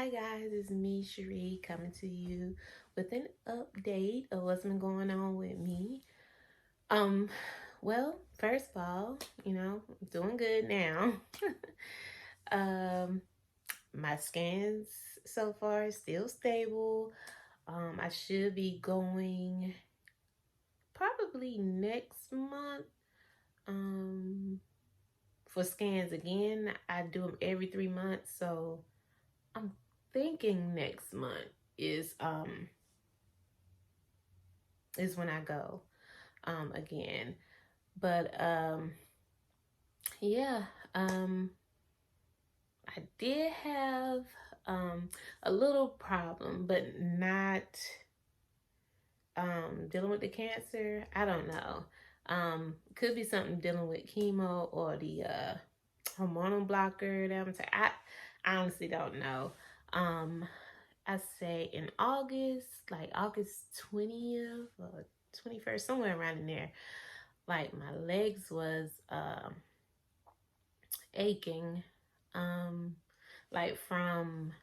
Hi guys, it's me, Cherie, coming to you with an update of what's been going on with me. Um, well, first of all, I'm doing good now. um, my scans so far is still stable. I should be going probably next month. Um, for scans again. I do them every 3 months, so I'm thinking next month is um is when I go again. But yeah, um I did have a little problem, but not dealing with the cancer. I don't know. Could be something dealing with chemo or the hormonal blocker that I honestly don't know. Um I say in August, like August 20th or 21st, somewhere around in there, like my legs was aching, um like from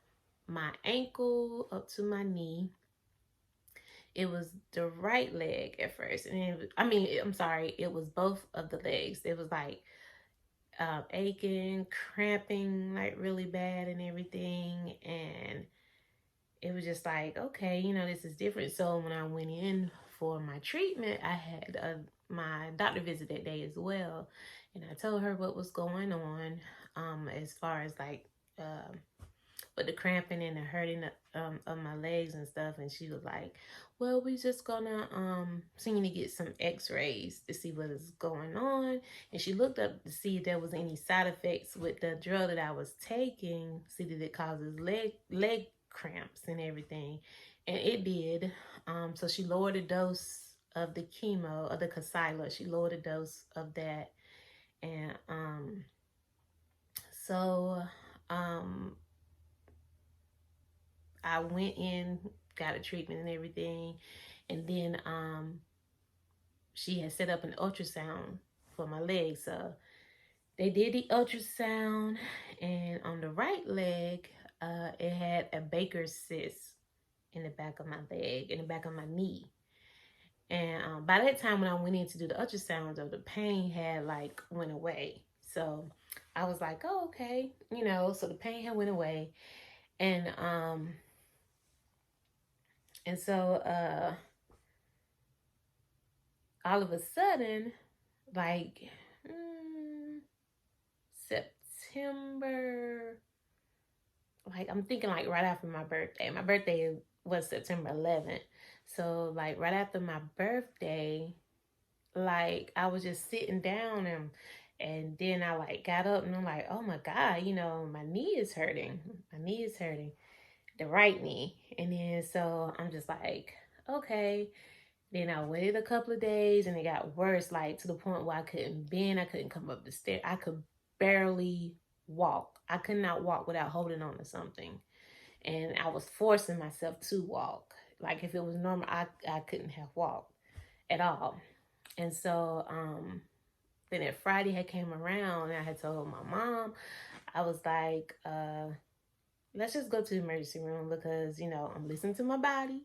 my ankle up to my knee. It was the right leg at first, and I'm sorry, it was both of the legs. It was like aching, cramping like really bad and everything. And it was just like, okay, this is different. So when I went in for my treatment, I had my doctor visit that day as well. And I told her what was going on, as far as like, with the cramping and the hurting of my legs and stuff. And she was like, well, we just gonna send you to get some x-rays to see what is going on. And she looked up to see if there was any side effects with the drug that I was taking, see that it causes leg cramps and everything. And it did. So she lowered the dose of the chemo, of the Casila. She lowered the dose of that. And so um I went in, got a treatment and everything, and then she had set up an ultrasound for my leg. So they did the ultrasound, and on the right leg, it had a Baker's cyst in the back of my leg, in the back of my knee. And by that time, when I went in to do the ultrasound, though, the pain had like went away. So I was like, oh, okay, So the pain had went away, and so all of a sudden, like September, like I'm thinking like right after my birthday. My birthday was September 11th. So like right after my birthday, like I was just sitting down, and then I like got up and I'm like, oh my God, my knee is hurting. My knee is hurting. The right knee. And then so I'm just like, okay. Then I waited a couple of days and it got worse, like to the point where I couldn't bend, I couldn't come up the stairs. I could barely walk. I could not walk without holding on to something. And I was forcing myself to walk. Like if it was normal, I couldn't have walked at all. And so then that Friday had came around and I had told my mom, I was like, let's just go to the emergency room because, I'm listening to my body.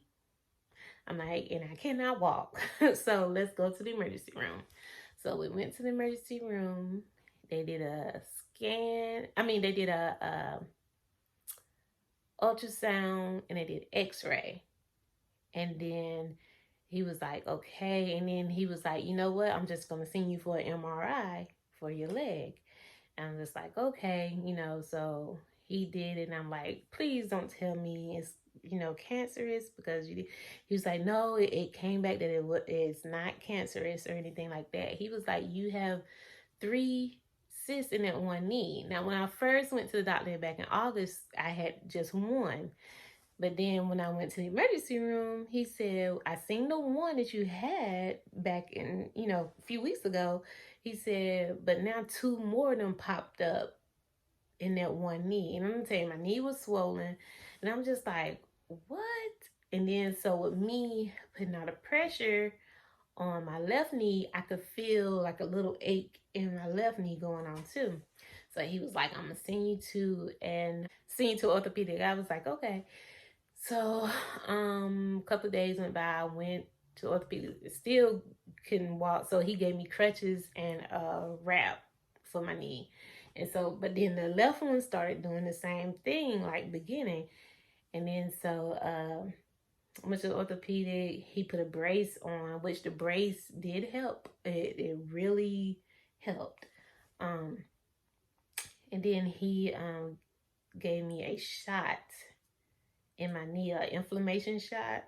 I'm like, and I cannot walk. So let's go to the emergency room. So we went to the emergency room. They did a scan. They did a ultrasound and they did x-ray. And then he was like, okay. And then he was like, you know what? I'm just going to send you for an MRI for your leg. And I'm just like, okay, so he did it. And I'm like, please don't tell me it's, cancerous, because he was like, no, it came back that it's not cancerous or anything like that. He was like, you have 3 cysts in that one knee. Now, when I first went to the doctor back in August, I had just one. But then when I went to the emergency room, he said, I seen the one that you had back in, a few weeks ago. He said, but now 2 more of them popped up in that one knee. And I'm gonna tell you, my knee was swollen. And I'm just like, what? And then so with me putting out a pressure on my left knee, I could feel like a little ache in my left knee going on too. So he was like, I'm gonna send you to orthopedic. I was like, okay. So a couple of days went by, I went to orthopedic, still couldn't walk. So he gave me crutches and a wrap for my knee. And so, but then the left one started doing the same thing, like beginning. And then so I went to orthopedic. He put a brace on, which the brace did help. It really helped. Um, and then he gave me a shot in my knee, an inflammation shot,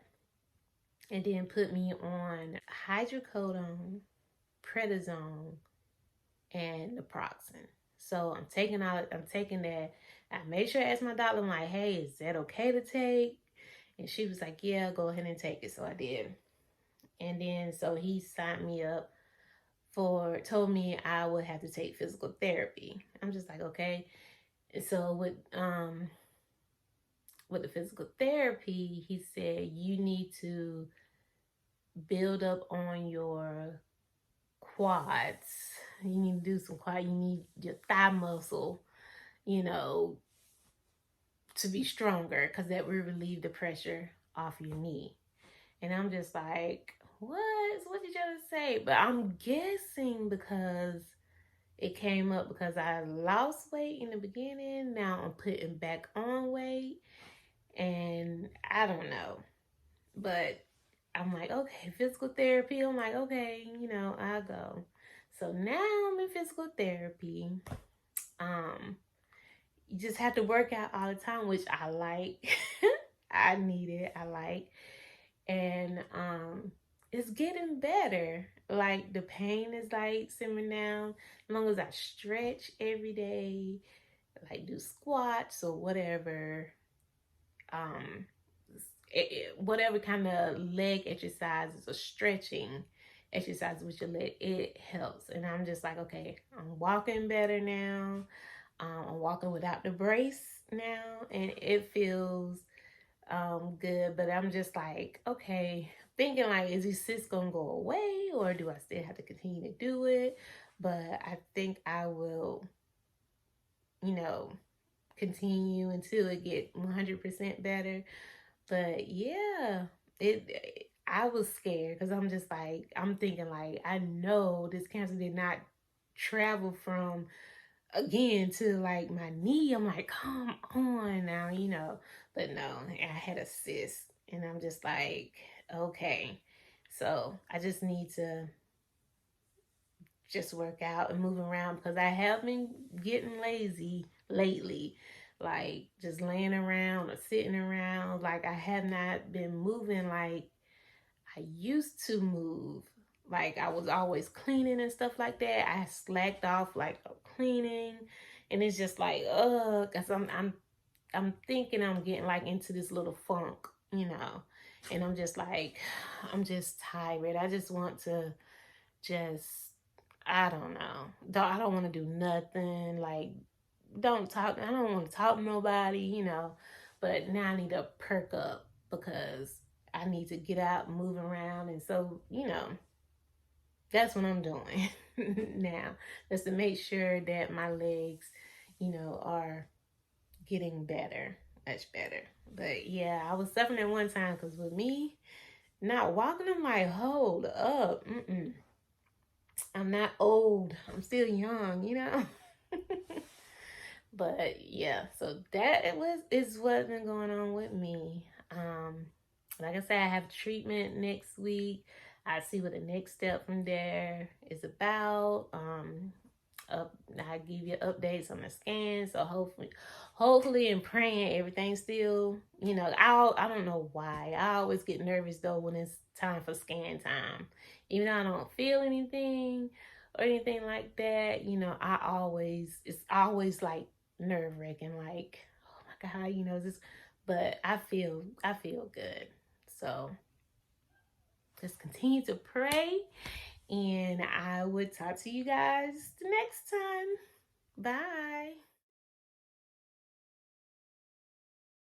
and then put me on hydrocodone, prednisone, and naproxen. So I'm taking that. I made sure I asked my doctor, I'm like, hey, is that okay to take? And she was like, yeah, go ahead and take it. So I did. And then so he signed me up told me I would have to take physical therapy. I'm just like, okay. And so with the physical therapy, he said you need to build up on your quads. You need to do some quad. You need your thigh muscle, you know, to be stronger because that will relieve the pressure off your knee. And I'm just like, what? What did you just say? But I'm guessing because it came up because I lost weight in the beginning. Now I'm putting back on weight. And I don't know. But I'm like, okay, physical therapy. I'm like, okay, I'll go. So now I'm in physical therapy. You just have to work out all the time, which I like. I need it. I like. And it's getting better. Like the pain is like simmering down. As long as I stretch every day, like do squats or whatever. Um Whatever kind of leg exercises or stretching exercise with your leg, it helps. And I'm just like, okay, I'm walking better now. I'm walking without the brace now, and it feels good. But I'm just like, okay, thinking like, is these cysts gonna go away, or do I still have to continue to do it? But I think I will, you know, continue until it get 100% better. But yeah, I was scared because I'm just like, I'm thinking like, I know this cancer did not travel from again to like my knee. I'm like, come on now, But no, I had a cyst, and I'm just like, okay. So I just need to just work out and move around because I have been getting lazy lately, like just laying around or sitting around. Like I have not been moving like I used to move. Like I was always cleaning and stuff like that. I slacked off like cleaning, and it's just like, cause I'm thinking I'm getting like into this little funk. And I'm just like, I'm just tired. I just want to just, I don't know. I don't want to do nothing. Like, don't talk. I don't want to talk to nobody. But now I need to perk up because I need to get out and move around. And so, that's what I'm doing now. Just to make sure that my legs, are getting better, much better. But yeah, I was suffering at one time because with me not walking, I'm like, hold up. I'm not old. I'm still young. But yeah, so is what's been going on with me. Like I said, I have treatment next week. I see what the next step from there is about. I give you updates on the scan. So hopefully and praying everything's still, I don't know why. I always get nervous though when it's time for scan time. Even though I don't feel anything or anything like that, it's always like nerve wracking, like, oh my God, this, but I feel good. So just continue to pray, and I would talk to you guys the next time. Bye.